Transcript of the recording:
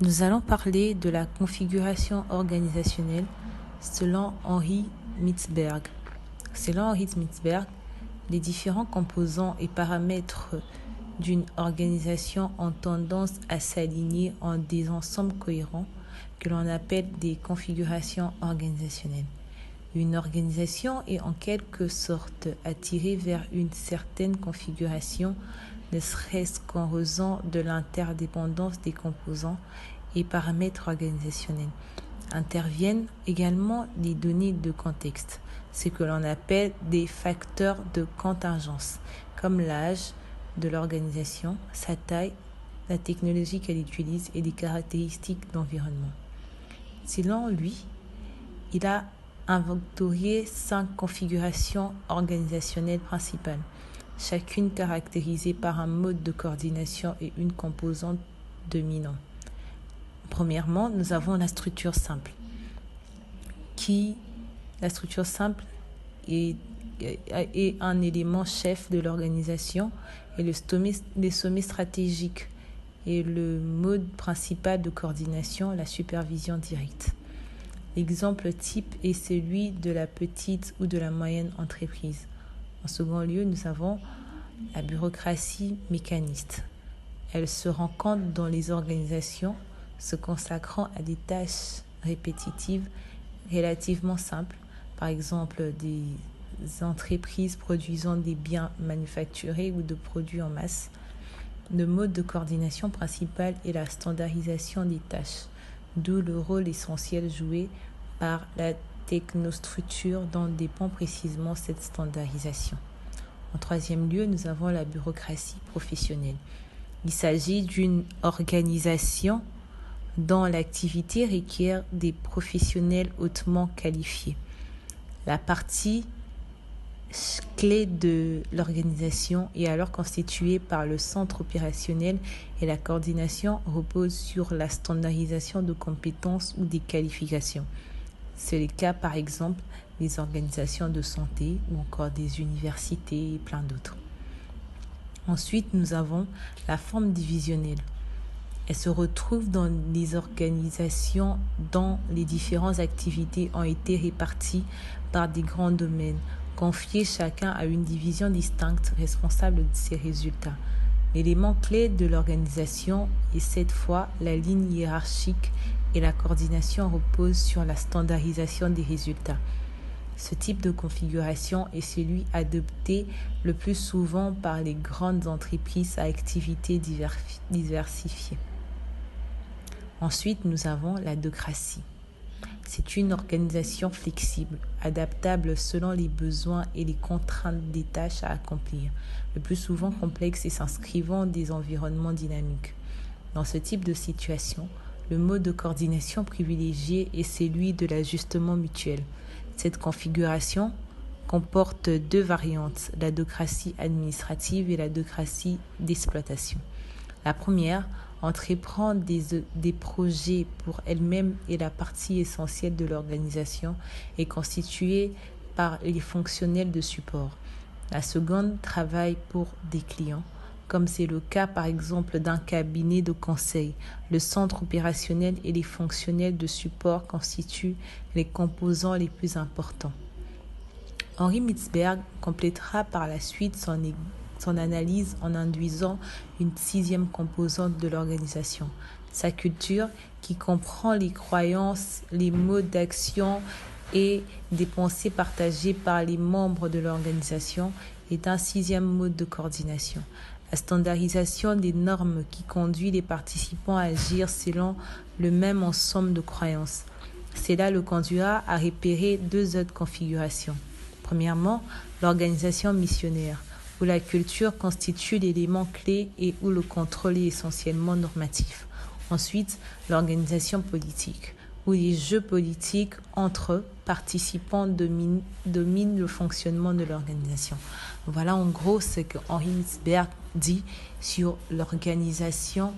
Nous allons parler de la configuration organisationnelle selon Henri Mintzberg. Selon Henri Mintzberg, les différents composants et paramètres d'une organisation ont tendance à s'aligner en des ensembles cohérents que l'on appelle des configurations organisationnelles. Une organisation est en quelque sorte attirée vers une certaine configuration, ne serait-ce qu'en raison de l'interdépendance des composants et paramètres organisationnels. Interviennent également les données de contexte, ce que l'on appelle des facteurs de contingence, comme l'âge de l'organisation, sa taille, la technologie qu'elle utilise et les caractéristiques d'environnement. Selon lui, il a inventorié 5 configurations organisationnelles principales, chacune caractérisée par un mode de coordination et une composante dominante. Premièrement, nous avons la structure simple, la structure simple est un élément chef de l'organisation et le sommet stratégique est le mode principal de coordination, la supervision directe. L'exemple type est celui de la petite ou de la moyenne entreprise. En second lieu, nous avons la bureaucratie mécaniste. Elle se rencontre dans les organisations se consacrant à des tâches répétitives relativement simples, par exemple des entreprises produisant des biens manufacturés ou de produits en masse. Le mode de coordination principal est la standardisation des tâches, d'où le rôle essentiel joué par la technostructure dont dépend précisément cette standardisation. En troisième lieu, nous avons la bureaucratie professionnelle. Il s'agit d'une organisation dont l'activité requiert des professionnels hautement qualifiés. La partie clé de l'organisation est alors constituée par le centre opérationnel et la coordination repose sur la standardisation de compétences ou des qualifications. C'est le cas par exemple des organisations de santé ou encore des universités et plein d'autres. Ensuite, nous avons la forme divisionnelle. Elle se retrouve dans les organisations dont les différentes activités ont été réparties par des grands domaines, confiés chacun à une division distincte responsable de ses résultats. L'élément clé de l'organisation est cette fois la ligne hiérarchique et la coordination repose sur la standardisation des résultats. Ce type de configuration est celui adopté le plus souvent par les grandes entreprises à activités diversifiées. Ensuite, nous avons la docratie. C'est une organisation flexible, adaptable selon les besoins et les contraintes des tâches à accomplir, le plus souvent complexe et s'inscrivant dans des environnements dynamiques. Dans ce type de situation, le mode de coordination privilégié est celui de l'ajustement mutuel. Cette configuration comporte 2 variantes, la docratie administrative et la docratie d'exploitation. La première entreprend des projets pour elle-même et la partie essentielle de l'organisation est constituée par les fonctionnels de support. La seconde travaille pour des clients, comme c'est le cas par exemple d'un cabinet de conseil. Le centre opérationnel et les fonctionnels de support constituent les composants les plus importants. Henri Mintzberg complétera par la suite son analyse en induisant une 6e composante de l'organisation, sa culture, qui comprend les croyances, les modes d'action et des pensées partagées par les membres de l'organisation, est un 6e mode de coordination. La standardisation des normes qui conduit les participants à agir selon le même ensemble de croyances. Cela le conduira à repérer 2 autres configurations. Premièrement, l'organisation missionnaire, où la culture constitue l'élément clé et où le contrôle est essentiellement normatif. Ensuite, l'organisation politique, où les jeux politiques entre participants dominent le fonctionnement de l'organisation. Voilà en gros ce que Henri Mintzberg dit sur l'organisation